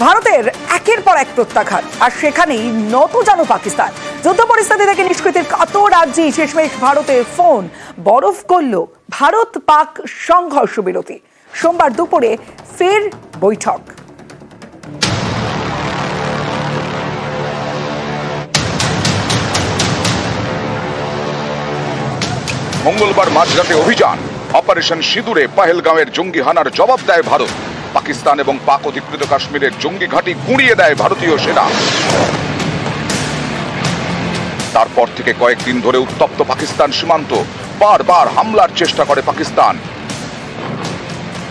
ভারতের একের পর এক প্রত্যাঘাত, আর সেখানেই নতজানু পাকিস্তান। যুদ্ধ পরিস্থিতি থেকে নিষ্কৃতির কাতর রাজ্যে শেষমেশ ভারতের ফোন বরফ করল ভারত পাক সংঘর্ষ বিরতি। সোমবার দুপুরে ফের বৈঠক। মঙ্গলবার মাঝরাতে অভিযান অপারেশন সিঁদুরে পহেলগাঁওয়ের জঙ্গি হানার জবাব দেয় ভারত। পাকিস্তান এবং পাক অধিকৃত কাশ্মীরের জঙ্গি ঘাঁটি গুঁড়িয়ে দেয় ভারতীয় সেনা। তারপর থেকে কয়েকদিন ধরে উত্তপ্ত পাকিস্তান সীমান্ত। বারবার হামলার চেষ্টা করে পাকিস্তান।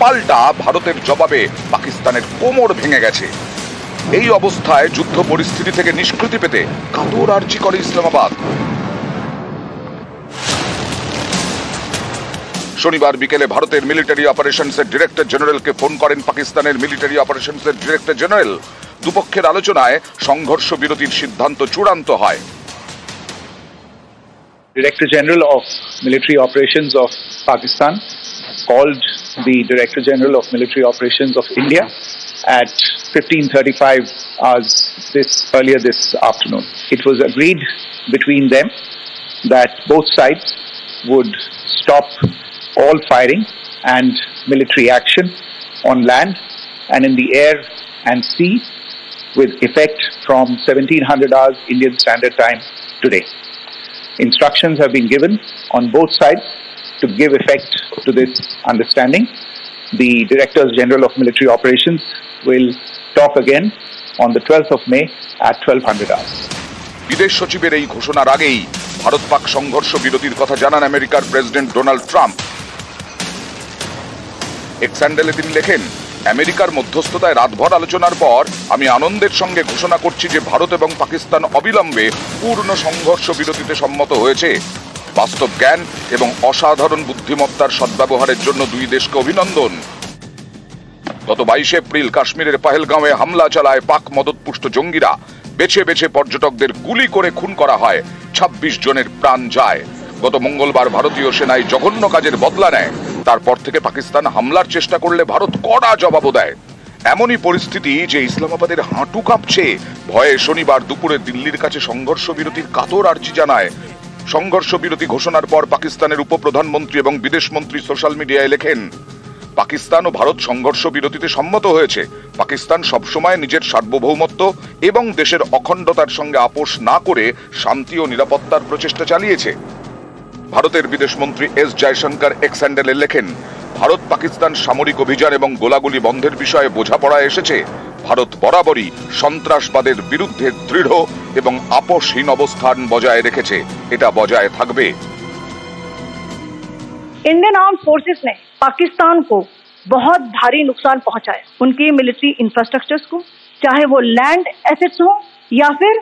পাল্টা ভারতের জবাবে পাকিস্তানের কোমর ভেঙে গেছে। এই অবস্থায় যুদ্ধ পরিস্থিতি থেকে নিষ্কৃতি পেতে কাতর আর্জি করে ইসলামাবাদ। শনিবার বিকেলে ভারতের মিলিটারি অপারেশনসের ডিরেক্টর জেনারেলকে ফোন করেন পাকিস্তানের মিলিটারি অপারেশনসের ডিরেক্টর জেনারেল। দুপক্ষের আলোচনায় সংঘর্ষ বিরতির সিদ্ধান্ত চূড়ান্ত হয়। Director General of Military Operations of Pakistan called the Director General of Military Operations of India at 15:35 hours earlier this afternoon. It was agreed between them that both sides would stop all firing and military action on land and in the air and sea with effect from 1700 hours Indian Standard Time today. Instructions have been given on both sides to give effect to this understanding. The Directors General of Military Operations will talk again on the 12th of May at 1200 hours. বিদেশ সচিবের এই ঘোষণার আগেই ভারত পাক সংঘর্ষ বিরতির কথা জানান আমেরিকার প্রেসিডেন্ট ডোনাল্ড ট্রাম্প। এক স্যান্ডেলে তিনি লেখেন, আমেরিকার মধ্যস্থতায় রাতভর আলোচনার পর আমি আনন্দের সঙ্গে ঘোষণা করছি যে ভারত এবং পাকিস্তান অবিলম্বে পূর্ণ সংঘর্ষ বিরতিতে সম্মত হয়েছে। বাস্তব জ্ঞান এবং অসাধারণ বুদ্ধিমত্তার সদ্ব্যবহারের জন্য দুই দেশকে অভিনন্দন। গত 22 এপ্রিল কাশ্মীরের পহেলগাঁওয়ে হামলা চালায় পাক মদতপুষ্ট জঙ্গিরা। বেছে বেছে পর্যটকদের গুলি করে খুন করা হয়। 26 জনের প্রাণ যায়। গত মঙ্গলবার ভারতীয় সেনায় জঘন্য কাজের বদলা নেয়। তারপর থেকে পাকিস্তান হামলার চেষ্টা করলে ভারত কড়া জবাবও দেয়। এমনই পরিস্থিতি যে ইসলামাবাদের হাঁটু কাঁপছে। ভয়ে শনিবার দুপুরে দিল্লির কাছে সংঘর্ষ বিরতির কাতর আর্জি জানায়। সংঘর্ষ বিরতি ঘোষণার পর পাকিস্তানের উপপ্রধানমন্ত্রী এবং বিদেশমন্ত্রী সোশ্যাল মিডিয়ায় লেখেন, পাকিস্তান ও ভারত সংঘর্ষ বিরতিতে সম্মত হয়েছে। পাকিস্তান সবসময় নিজের সার্বভৌমত্ব এবং দেশের অখণ্ডতার সঙ্গে আপোষ না করে শান্তি ও নিরাপত্তার প্রচেষ্টা চালিয়েছে। ভারতের বিদেশমন্ত্রী এস জয়শঙ্কর এক স্যান্ডেলে লেখেন, ভারত পাকিস্তান সামরিক অভিযান এবং গোলাগুলি বন্ধের বিষয়ে বোঝাপড়ায় এসেছে। ভারত বরাবরই সন্ত্রাসবাদের বিরুদ্ধে দৃঢ় এবং আপোষহীন অবস্থান বজায় রেখেছে। এটা বজায় থাকবে। इंडियन आर्म फोर्सेस ने पाकिस्तान को बहुत भारी नुकसान पहुंचाया, उनके मिलिट्री इंफ्रास्ट्रक्चर्स को, चाहे वो लैंड एसेट्स हो या फिर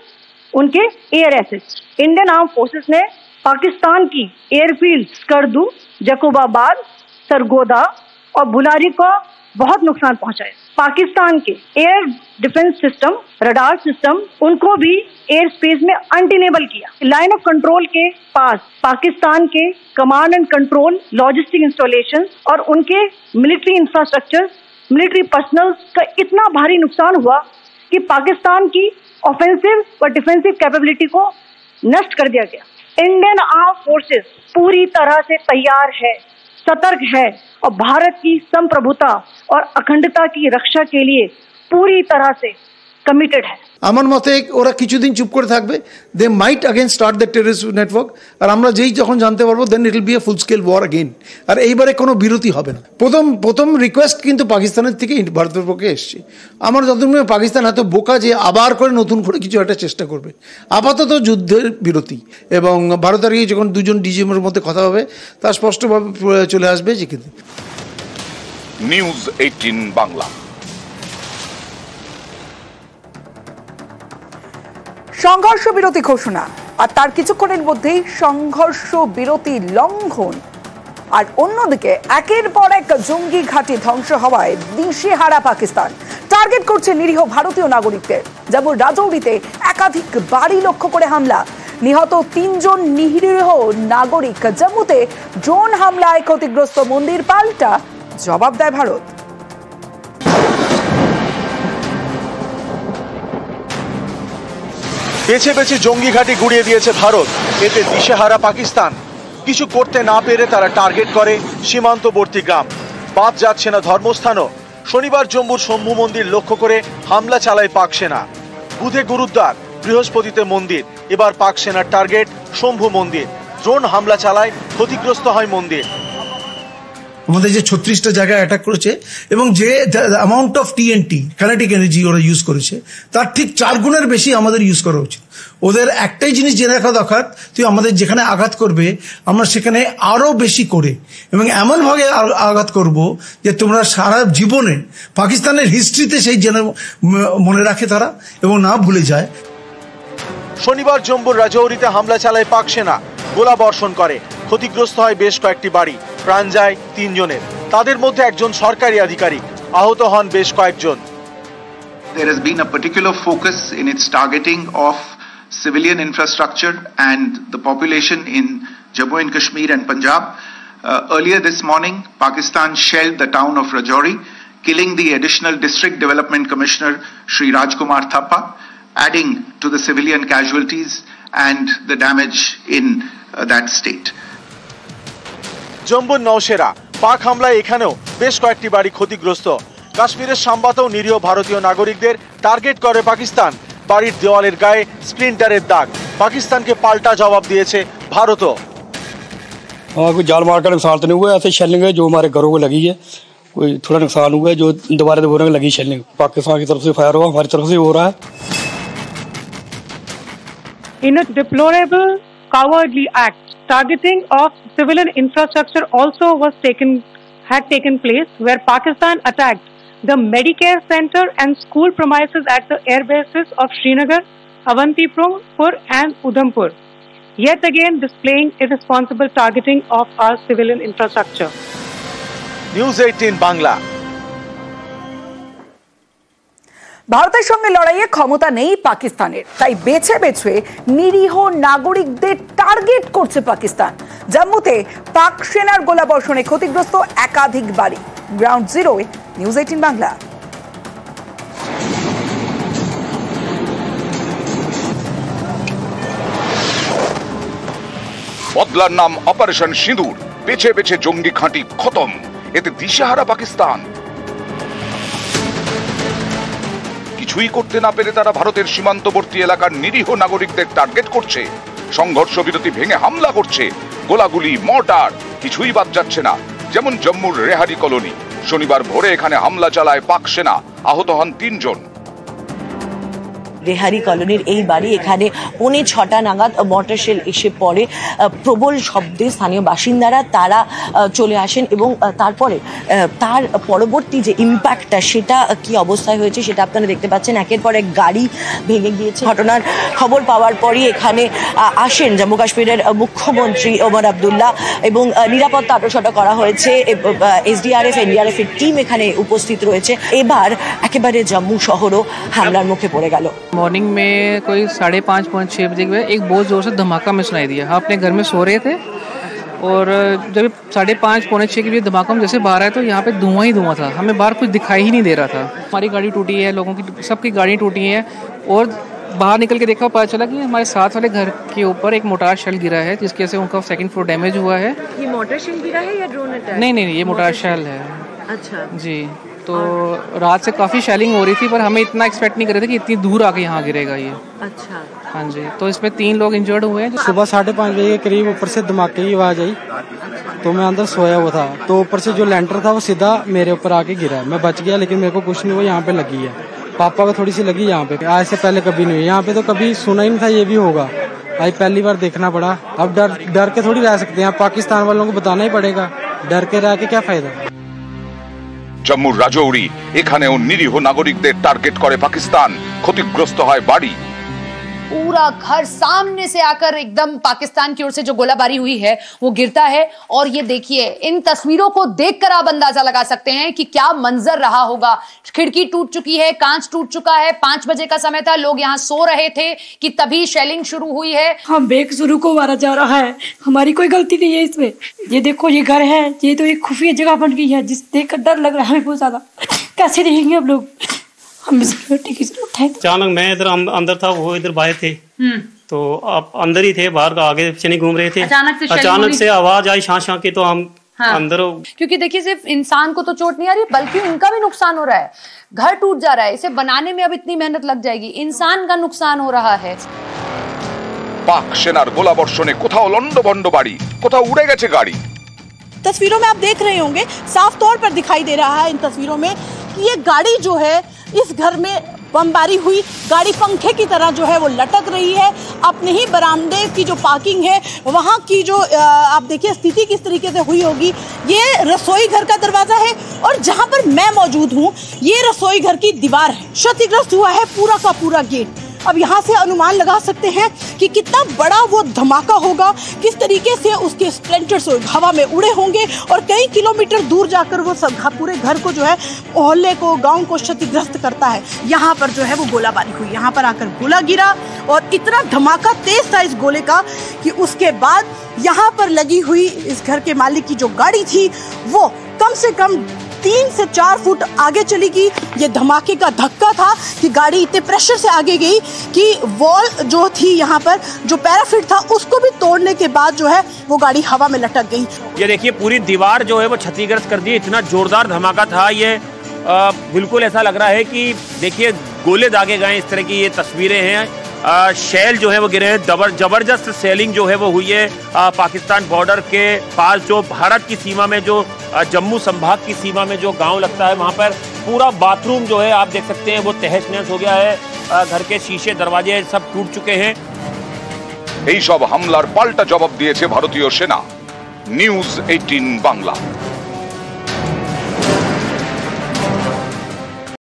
उनके air assets. Indian arm forces ने पाकिस्तान की एयरफील्ड स्कर्दू, जकोबाबाद, सरगोदा और बुलारी को बहुत नुकसान पहुंचाया। पाकिस्तान के air defence system, radar system, उनको भी एयर स्पेस में अनटेनेबल किया। लाइन ऑफ कंट्रोल के पास पाकिस्तान के command and control, logistic installation और उनके मिलिट्री इंफ्रास्ट्रक्चर, मिलिट्री पर्सनल का इतना भारी नुकसान हुआ कि पाकिस्तान की ऑफेंसिव व डिफेंसिव कैपेबिलिटी को नष्ट कर दिया गया। इंडियन आर्म फोर्सेस पूरी तरह से तैयार है, सतर्क है और भारत की संप्रभुता और अखंडता की रक्षा के लिए पूरी तरह से कमिटेड है। আমার মতে ওরা কিছুদিন চুপ করে থাকবে, they might again start the terrorist network, আর আমরা যেই যখন জানতে পারবো then it will be a full scale war again. আর এইবারে কোনো বিরতি হবে না। প্রথম রিকোয়েস্ট কিন্তু পাকিস্তানের থেকে ভারতের পক্ষে এসছে। আমার যতদিন পাকিস্তান এত বোকা যে আবার করে নতুন করে কিছু একটা চেষ্টা করবে। আপাতত যুদ্ধের বিরতি এবং ভারত আর যখন দুজন ডিজিএমের মধ্যে কথা হবে তা স্পষ্টভাবে চলে আসবে যে কিন্তু। নিউজ 18 বাংলা। সংঘর্ষ বিরতি ঘোষণা আর তার কিছুক্ষণের মধ্যেই সংঘর্ষ বিরতি লঙ্ঘন, আর অন্যদিকে একের পর এক জঙ্গি ঘাঁটি ধ্বংস হওয়ায় দিশেহারা পাকিস্তান টার্গেট করছে নিরীহ ভারতীয় নাগরিকদের। যেমন রাজৌরিতে একাধিক বাড়ি লক্ষ্য করে হামলা, নিহত 3 জন নিরীহ নাগরিক। জম্মুতে ড্রোন হামলায় ক্ষতিগ্রস্ত মন্দির, পাল্টা জবাব দেয় ভারত। বেছে বেছে জঙ্গি ঘাঁটি গুড়িয়ে দিয়েছে ভারত, এতে দিশেহারা পাকিস্তান। কিছু করতে না পেরে তারা টার্গেট করে সীমান্তবর্তী গ্রাম, বাদ যাচ্ছে না ধর্মস্থানও। শনিবার জম্মুর শম্ভু মন্দির লক্ষ্য করে হামলা চালায় পাক সেনা। বুধে গুরুদ্বার, বৃহস্পতিতে মন্দির, এবার পাক সেনার টার্গেট শম্ভু মন্দির। ড্রোন হামলা চালায়, ক্ষতিগ্রস্ত হয় মন্দির। আমাদের যে 36টা জায়গায় অ্যাটাক করেছে এবং যে amount of TNT kinetic energy ওরা ইউজ করেছে তার ঠিক 4 গুণের বেশি আমাদের ইউজ করা উচিত। ওদের একটাই জিনিস জেনে রাখা দরকার, তুই আমাদের যেখানে আঘাত করবে আমরা সেখানে আরো বেশি করে এবং এমনভাবে আঘাত করব যে তোমরা সারা জীবনে পাকিস্তানের হিস্ট্রিতে সেই জেনে মনে রাখে তারা এবং না ভুলে যায়। শনিবার জম্মুর রাজৌরিতে হামলা চালায় পাক সেনা, গোলা বর্ষণ করে, ক্ষতিগ্রস্ত হয় বেশ কয়েকটি বাড়ি, প্রাণ যায় 3 জনের, তাদের মধ্যে একজন সরকারি আধিকারিক, আহত হন বেশ কয়েকজন। There has been a particular focus in its targeting of civilian infrastructure and the population in Jammu and Kashmir and Punjab. Earlier this morning, Pakistan shelled the town of Rajouri, killing the additional District Development Commissioner Shri Rajkumar Thappa, adding to the civilian casualties and the damage in that state. জম্মুর Nowshera, পাক হামলায় এখানেও বেশ কয়েকটি বাড়ি ক্ষতিগ্রস্ত। কাশ্মীরের সাম্বাতেও নিরীহ ভারতীয় নাগরিকদের টার্গেট করে পাকিস্তান, বাড়ির দেওয়ালের গায়ে স্প্লিন্টারের দাগ। পাকিস্তানকে পাল্টা জবাব দিয়েছে ভারতও। कोई जान मार का नुकसान तो नहीं हुआ, ऐसे शेलिंग है जो हमारे घरों को लगी है, कोई थोड़ा नुकसान हुआ है जो दोबारा लगी शेलिंग। पाकिस्तान की तरफ से फायर हुआ, हमारी तरफ से हो रहा है। In a deplorable, cowardly act, targeting of civilian infrastructure also had taken place, where Pakistan attacked the Medicare Center and school premises at the air bases of Srinagar, Avantipur and Udhampur, yet again displaying irresponsible targeting of our civilian infrastructure. News 18 Bangla. ভারতের সঙ্গে লড়াইয়ে ক্ষমতা নেই পাকিস্তানের, তাই বেছে বেছে নিরীহ নাগরিকদের টার্গেট করছে পাকিস্তান। জম্মুতে পাক সেনার গোলাবর্ষণে ক্ষতিগ্রস্ত একাধিক বাড়ি। গ্রাউন্ড জিরোয় নিউজ 18 বাংলা। বদলার নাম অপারেশন সিঁদুর, বেছে বেছে জঙ্গি ঘাঁটি খতম, এতে দিশেহারা পাকিস্তান। কিছুই করতে না পেরে তারা ভারতের সীমান্তবর্তী এলাকার নিরীহ নাগরিকদের টার্গেট করছে, সংঘর্ষ বিরতি ভেঙে হামলা করছে, গোলাগুলি, মর্টার, কিছুই বাদ যাচ্ছে না। যেমন জম্মুর রেহারি কলোনি, শনিবার ভোরে এখানে হামলা চালায় পাক সেনা, আহত হন 3 জন। রেহারি কলোনির এই বাড়ি, এখানে 6:45 নাগাদ মর্টার শেল এসে পড়ে। প্রবল শব্দে স্থানীয় বাসিন্দারা তারা চলে আসেন এবং তারপরে তার পরবর্তী যে ইম্প্যাক্টটা সেটা কি অবস্থায় হয়েছে সেটা আপনারা দেখতে পাচ্ছেন। একের পর এক গাড়ি ভেঙে গিয়েছে। ঘটনার খবর পাওয়ার পরই এখানে আসেন জম্মু কাশ্মীরের মুখ্যমন্ত্রী ওমর আবদুল্লাহ এবং নিরাপত্তা আঁটসাঁট করা হয়েছে। SDRF NDRF এর টিম এখানে উপস্থিত রয়েছে। এবার একেবারে জম্মু শহরও হামলার মুখে পড়ে গেল। मॉर्निंग में कोई 5:30-6 बजे के एक बहुत ज़ोर से धमाका में सुनाई दिया। हम अपने घर में सो रहे थे और जब 5:30-6 के लिए धमाका में जैसे बाहर आया तो यहाँ पे धुआं ही धुआं था, हमें बाहर कुछ दिखाई ही नहीं दे रहा था। हमारी गाड़ी टूटी है, लोगों की सबकी गाड़ी टूटी है और बाहर निकल के देखा पता चला कि हमारे साथ वाले घर के ऊपर एक मोटार शेल गिरा है जिसकी वजह से उनका 2nd फ्लोर डैमेज हुआ है। ये मोटार शेल गिरा है या ड्रोन अटैक? नहीं, ये मोटार शेल है। अच्छा जी, तो रात से काफ़ी शेलिंग हो रही थी पर हमें इतना एक्सपेक्ट नहीं कर रहे थे कि इतनी दूर आके यहाँ गिरेगा ये। अच्छा, हाँ जी, तो इसमें 3 लोग इंजर्ड हुए हैं। सुबह 5:30 बजे के करीब ऊपर से धमाके की आवाज़ आई तो मैं अंदर सोया हुआ था, तो ऊपर से जो लेंटर था वो सीधा मेरे ऊपर आके गिरा। मैं बच गया लेकिन मेरे को कुछ नहीं हुआ। यहाँ पे लगी है, पापा को थोड़ी सी लगी यहाँ पे। आज से पहले कभी नहीं हुई यहाँ पे, तो कभी सुना ही नहीं था ये भी होगा। भाई पहली बार देखना पड़ा। अब डर के थोड़ी रह सकते हैं, पाकिस्तान वालों को बताना ही पड़ेगा। डर के रह के क्या फायदा। জম্মুর রাজৌরি, এখানেও নিরীহ নাগরিকদের টার্গেট করে পাকিস্তান, ক্ষতিগ্রস্ত হয় বাড়ি। पूरा घर सामने से आकर एकदम पाकिस्तान की ओर से जो गोलाबारी हुई है वो गिरता है। और ये देखिए, इन तस्वीरों को देखकर आप अंदाजा लगा सकते हैं कि क्या मंजर रहा होगा। खिड़की टूट चुकी है, कांच टूट चुका है। 5 बजे का समय था, लोग यहाँ सो रहे थे कि तभी शेलिंग शुरू हुई है। हम बेकसूरों को मारा जा रहा है, हमारी कोई गलती नहीं है इसमें। ये देखो, ये घर है, ये तो एक खुफिया जगह बन गई है जिस देखकर डर लग रहा है हमें बहुत ज्यादा। कैसे रहेंगे हम लोग? हम सिक्योरिटी की जरूरत है। अचानक मैं इधर अंदर था, वो इधर बाहर थे, तो आप अंदर ही थे, बाहर का आगे पीछे नहीं घूम रहे थे। अचानक से आवाज आई शां शां की, तो हम अंदर। क्योंकि देखिए सिर्फ इंसान को तो चोट नहीं आ रही, बल्कि इनका भी नुकसान हो रहा है। घर टूट जा रहा है, इसे बनाने में अब इतनी मेहनत लग जाएगी, इंसान का नुकसान हो रहा है। पाक सेनार गोलाबर्षणे कोथाओ लंडभंड बाड़ी, कोथाओ उड़े गेছে गाड़ी। तस्वीरों में आप देख रहे होंगे, साफ तौर पर दिखाई दे रहा है इन तस्वीरों में कि ये गाड़ी जो है, इस घर में बमबारी हुई गाड़ी पंखे की तरह जो है वो लटक रही है। अपने ही बरामदे की जो पार्किंग है वहाँ की जो आप देखिए स्थिति किस तरीके से हुई होगी। ये रसोई घर का दरवाजा है और जहाँ पर मैं मौजूद हूँ ये रसोई घर की दीवार है। क्षतिग्रस्त हुआ है पूरा का पूरा गेट। अब यहाँ से अनुमान लगा सकते हैं कि कितना बड़ा वो धमाका होगा, किस तरीके से उसके स्प्लिंटर्स हवा में उड़े होंगे और कई किलोमीटर दूर जाकर वो सब पूरे घर को जो है, मोहल्ले को, गांव को क्षतिग्रस्त करता है। यहाँ पर जो है वो गोलाबारी हुई, यहाँ पर आकर गोला गिरा और इतना धमाका तेज था इस गोले का कि उसके बाद यहाँ पर लगी हुई इस घर के मालिक की जो गाड़ी थी वो कम से कम 3 से 4 फुट आगे चली गई। ये धमाके का धक्का था कि गाड़ी इतने प्रेशर से आगे गई कि वॉल जो थी यहाँ पर जो पैराफिट था उसको भी तोड़ने के बाद जो है वो गाड़ी हवा में लटक गई। ये देखिए पूरी दीवार जो है वो क्षतिग्रस्त कर दी। इतना जोरदार धमाका था ये, बिल्कुल ऐसा लग रहा है कि देखिए गोले दागे गए, इस तरह की ये तस्वीरें हैं। शेल जो है वो गिरे हैं, जबरदस्त सेलिंग जो है वो हुई है पाकिस्तान बॉर्डर के पास, जो भारत की सीमा में, जो जम्मू संभाग की सीमा में जो गांव लगता है, वहां पर पूरा बाथरूम जो है आप देख सकते हैं वो तहस नहस हो गया है। घर के शीशे दरवाजे सब टूट चुके हैं। এই সব হামলার পাল্টা জবাব দিয়েছে ভারতীয় সেনা। নিউজ 18 বাংলা।